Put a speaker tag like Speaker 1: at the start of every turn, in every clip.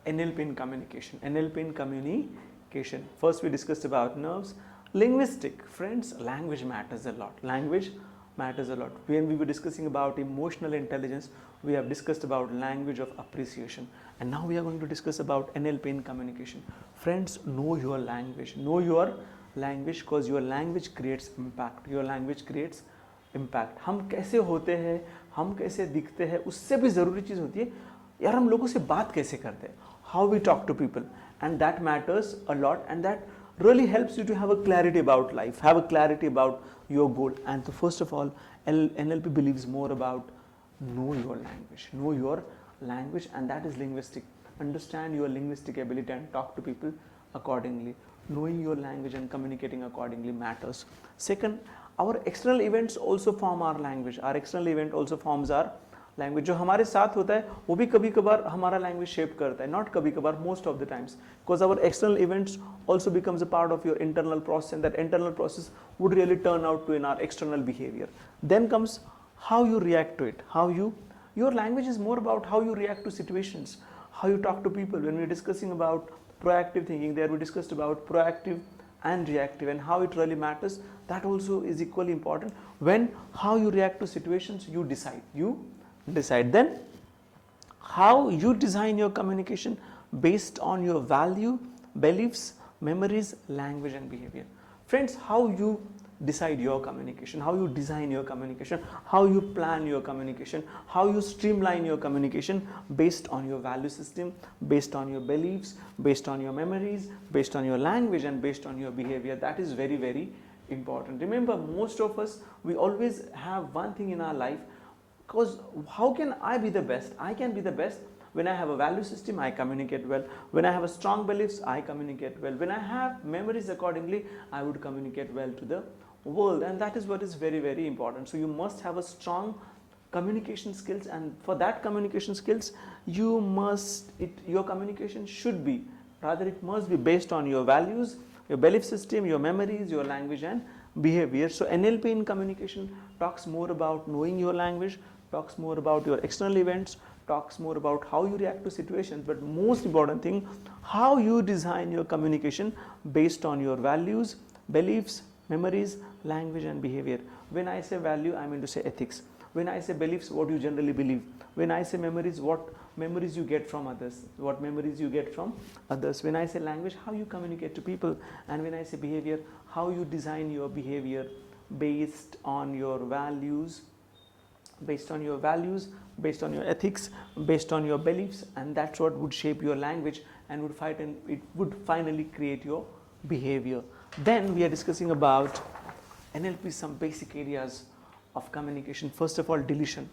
Speaker 1: NLP in communication. NLP in communication. First we discussed about nerves. Linguistic. Friends, language matters a lot. Language matters a lot. When we were discussing about emotional intelligence, we have discussed about language of appreciation. And now we are going to discuss about NLP in communication. Friends, know your language. Know your language because your language creates impact. Your language creates impact. हम कैसे होते हैं, हम कैसे दिखते हैं, उससे भी ज़रूरी चीज़ होती है यार हम लोगों से बात कैसे करते हैं, how we talk to people, and that matters a lot, and that really helps you to have a clarity about life, have a clarity about your goal. And so first of all, NLP believes more about know your language, and that is linguistic. Understand your linguistic ability and talk to people accordingly. Knowing your language and communicating accordingly matters. Second, our external events also form our language. Our external event also forms our language. जो हमारे साथ होता है वो भी कभी कभार हमारा लैंग्वेज शेप करता है, नॉट कभी कभार, most of the times, because our external events also becomes a part of your internal process, and that internal process would really turn out to in our external behaviour. Then comes how you react to it, your language is more about how you react to situations, how you talk to people. When we're discussing about proactive thinking, there we discussed about proactive and reactive and how it really matters. That also is equally important. When how you react to situations, you decide. Then how you design your communication based on your value, beliefs, memories, language and behavior. Friends, how you decide your communication, how you design your communication, how you plan your communication, how you streamline your communication based on your value system, based on your beliefs, based on your memories, based on your language and based on your behavior. That is very, very important. Remember, most of us, we always have one thing in our life, because how can I be the best? I can be the best when I have a value system, I communicate well. When I have a strong beliefs, I communicate well. When I have memories accordingly, I would communicate well to the world, and that is what is very, very important. So you must have a strong communication skills, and for that communication skills, your communication should be, rather it must be based on your values, your belief system, your memories, your language and behavior. So NLP in communication talks more about knowing your language, talks more about your external events, talks more about how you react to situations, but most important thing, how you design your communication based on your values, beliefs, memories, language and behavior. When I say value, I mean to say ethics. When I say beliefs, what you generally believe. When I say memories, what memories you get from others, what memories you get from others. When I say language, how you communicate to people. And when I say behavior, how you design your behavior based on your values, based on your ethics, based on your beliefs, and that's what would shape your language and it would finally create your behavior. Then we are discussing about NLP, some basic areas of communication. First of all, deletion.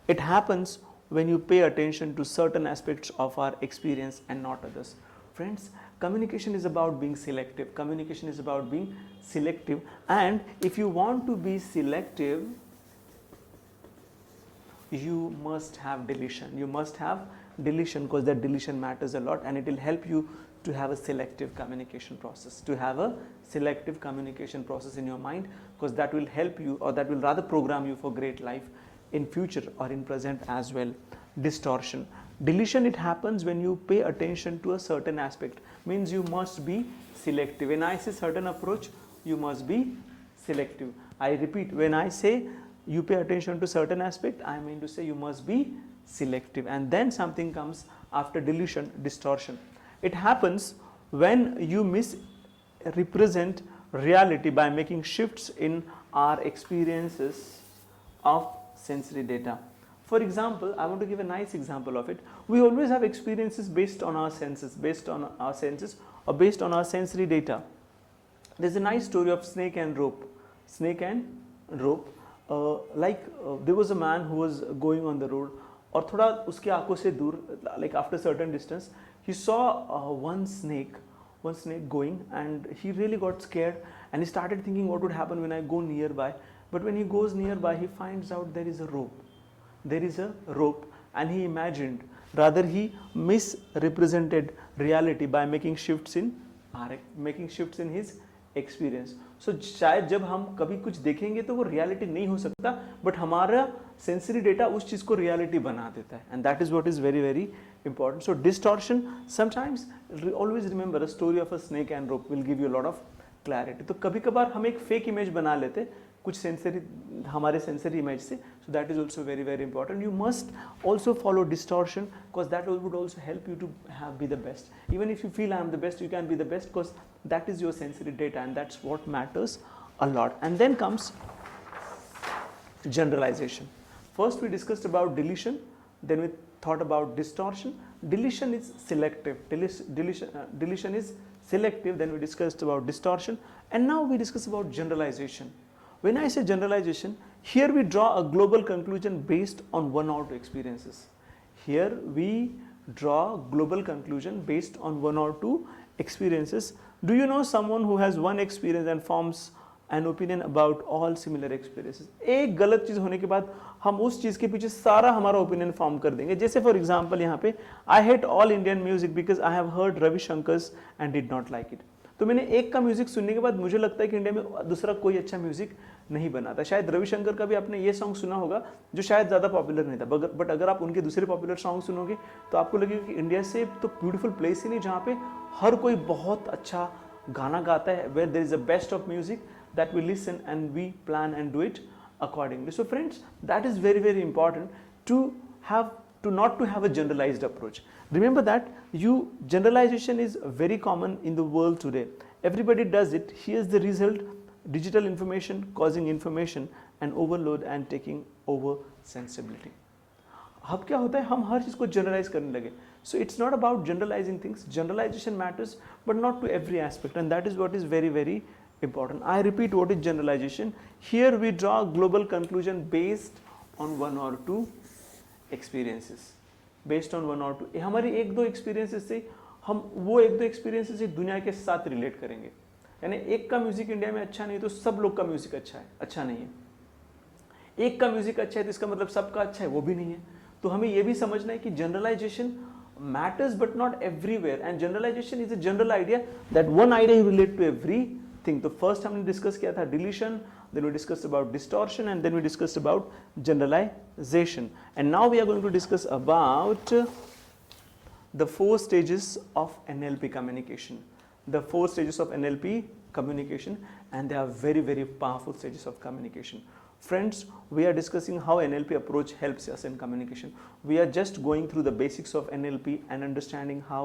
Speaker 1: It happens when you pay attention to certain aspects of our experience and not others. Friends, communication is about being selective. Communication is about being selective, and if you want to be selective, you must have deletion. You must have deletion because that deletion matters a lot, and it will help you to have a selective communication process, in your mind, because that will help you, or that will rather program you for great life in future or in present as well. Distortion. Deletion, it happens when you pay attention to a certain aspect, means you must be selective. When I say certain approach, you must be selective. I repeat, when I say you pay attention to certain aspect, I mean to say you must be selective. And then something comes after deletion, distortion. It happens when you misrepresent reality by making shifts in our experiences of sensory data. For example, I want to give a nice example of it. We always have experiences based on our senses, or based on our sensory data. There's a nice story of snake and rope. There was a man who was going on the road, और थोड़ा उसके आंखों से दूर, like after certain distance, he saw one snake going, and he really got scared, and he started thinking what would happen when I go nearby. But when he goes nearby, he finds out there is a rope, and he imagined, rather he misrepresented reality by making shifts in his experience. So शायद जब हम कभी कुछ देखेंगे तो वो reality नहीं हो सकता, but हमारा सेंसरी डेटा उस चीज़ को रियलिटी बना देता है, and that is what is very very important. So distortion sometimes, always remember a story of a snake and rope will give you lot of clarity. तो कभी कभार हम एक फेक इमेज बना लेते कुछ सेंसरी, हमारे सेंसरी इमेज से. So that is also very very important. You must also follow distortion because that would also help you to have be the best. Even if you feel I am the best, you can be the best because that is your sensory data and that's what matters a lot. And then comes generalization. First we discussed about deletion, then we thought about distortion. Deletion is selective. Deletion is selective. Then we discussed about distortion, and now we discuss about generalization. When I say generalization, here we draw a global conclusion based on one or two experiences. Here we draw global conclusion based on one or two experiences. Do you know someone who has one experience and forms an opinion about all similar experiences? एक गलत चीज़ होने के बाद हम उस चीज़ के पीछे सारा हमारा ओपिनियन फॉर्म कर देंगे. जैसे फॉर एग्जांपल यहाँ पे I hate all Indian music because I have heard Ravi Shankar's and did not like it. तो मैंने एक का म्यूजिक सुनने के बाद मुझे लगता है कि इंडिया में दूसरा कोई अच्छा म्यूजिक नहीं बनाता. शायद रविशंकर का भी आपने ये सॉन्ग सुना होगा जो शायद ज़्यादा पॉपुलर नहीं था, बट अगर आप उनके दूसरे पॉपुलर सॉन्ग सुनोगे तो आपको लगेगा कि इंडिया से तो ब्यूटीफुल प्लेस ही नहीं जहाँ पे हर कोई बहुत अच्छा गाना गाता है, where there is the best of music that we listen and we plan and do it accordingly. So friends, that is very very important to not to have a generalized approach. Remember that generalization is very common in the world today. Everybody does it. Here's the result: digital information causing information and overload and taking over sensibility. अब क्या होता है, हम हर चीज़ को generalise करने लगे. So it's not about generalising things. Generalisation matters but not to every aspect, and that is what is very very important. I repeat, what is generalization? Here we draw global conclusion based on one or two experiences. Based on one or two, हमारी एक दो experiences से हम वो एक दो experiences से दुनिया के साथ relate करेंगे. यानी एक का म्यूजिक इंडिया में अच्छा नहीं तो सब लोग का म्यूजिक अच्छा है, अच्छा नहीं है. एक का म्यूजिक अच्छा है तो इसका मतलब सबका अच्छा है, वो भी नहीं है. तो हमें ये भी समझना है कि generalisation matters but not everywhere, and generalization is a general idea that one idea you relate to every thing. तो फर्स्ट हमने डिस्कस किया था deletion, then we discussed about distortion, and then we discussed about generalization, and now we are going to discuss about the 4 stages of NLP communication. The 4 stages of NLP communication, and they are very very powerful stages of communication. Friends, we are discussing how NLP approach helps us in communication. We are just going through the basics of NLP and understanding how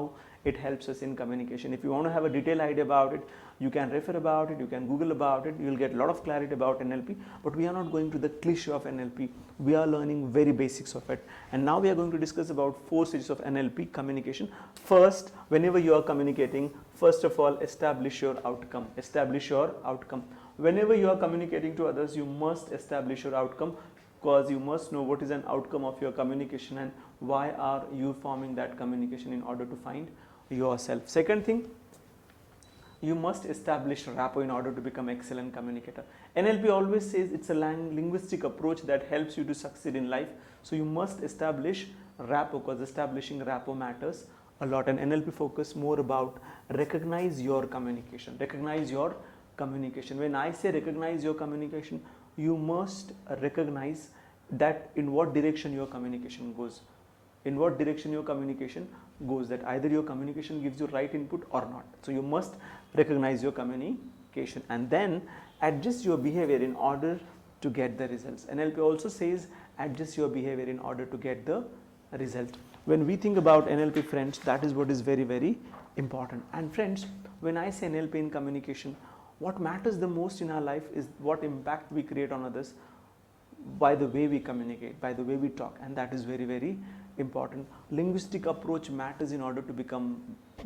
Speaker 1: it helps us in communication. If you want to have a detailed idea about it, you can refer about it, you can Google about it, you will get a lot of clarity about NLP, but we are not going to the cliche of NLP. We are learning very basics of it. And now we are going to discuss about 4 stages of NLP communication. First, whenever you are communicating, first of all, establish your outcome. Establish your outcome. Whenever you are communicating to others, you must establish your outcome, because you must know what is an outcome of your communication and why are you forming that communication in order to find yourself. Second thing, you must establish rapport in order to become excellent communicator. NLP always says it's a linguistic approach that helps you to succeed in life. So you must establish rapport, because establishing rapport matters a lot, and NLP focus more about recognize your communication. Recognize your communication. When I say recognize your communication, you must recognize that in what direction your communication goes. In what direction your communication goes, that either your communication gives you right input or not. So you must recognize your communication and then adjust your behavior in order to get the results. NLP also says adjust your behavior in order to get the result. When we think about NLP, friends, that is what is very very important. And friends, when I say NLP in communication, what matters the most in our life is what impact we create on others by the way we communicate, by the way we talk, and that is very very important. Linguistic approach matters in order to become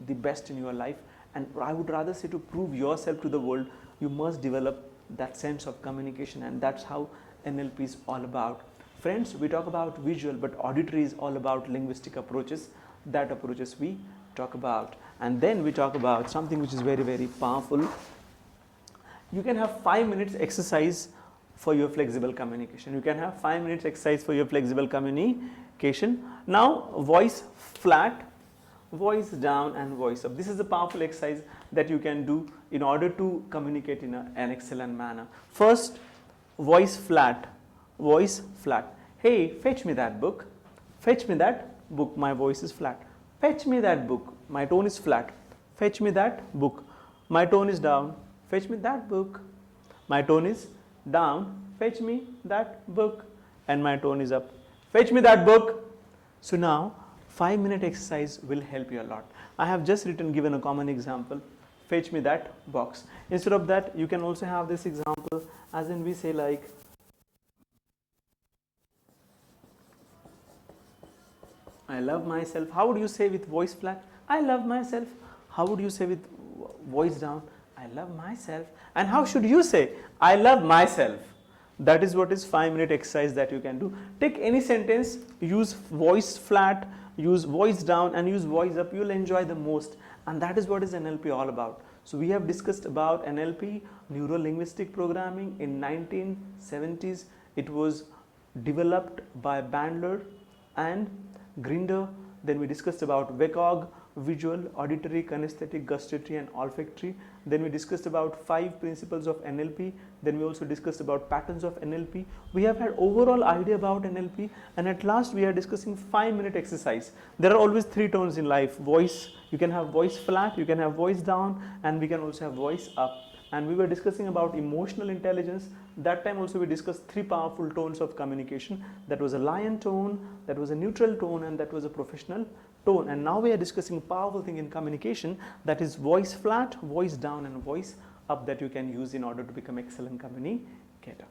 Speaker 1: the best in your life, and I would rather say to prove yourself to the world, you must develop that sense of communication, and that's how NLP is all about. Friends, we talk about visual, but auditory is all about linguistic approaches, that approaches we talk about. And then we talk about something which is very very powerful. You can have 5 minutes exercise for your flexible communication. You can have 5 minutes exercise for your flexible communication. Now, voice flat, voice down, and voice up. This is a powerful exercise that you can do in order to communicate in an excellent manner. First, voice flat, voice flat. Hey, fetch me that book. Fetch me that book. My voice is flat. Fetch me that book. My tone is flat. Fetch me that book. My tone is down. Fetch me that book. My tone is down. Fetch me that book. And my tone is up. Fetch me that book. So now 5-minute exercise will help you a lot. I have just given a common example. Fetch me that box. Instead of that, you can also have this example, as in we say like, I love myself. How would you say with voice flat? I love myself. How would you say with voice down? I love myself. And how should you say? I love myself. That is what is 5-minute exercise that you can do. Take any sentence, use voice flat, use voice down, and use voice up. You'll enjoy the most. And that is what is NLP all about. So we have discussed about NLP, neuro-linguistic programming, in 1970s. It was developed by Bandler and Grinder. Then we discussed about VACOG, visual, auditory, kinesthetic, gustatory and olfactory. Then we discussed about 5 principles of NLP. Then we also discussed about patterns of NLP. We have had overall idea about NLP, and at last we are discussing 5-minute exercise. There are always 3 tones in life. Voice, you can have voice flat, you can have voice down, and we can also have voice up. And we were discussing about emotional intelligence. That time also we discussed 3 powerful tones of communication. That was a lion tone, that was a neutral tone, and that was a professional tone. And now we are discussing a powerful thing in communication, that is voice flat, voice down and voice up, that you can use in order to become excellent communicator.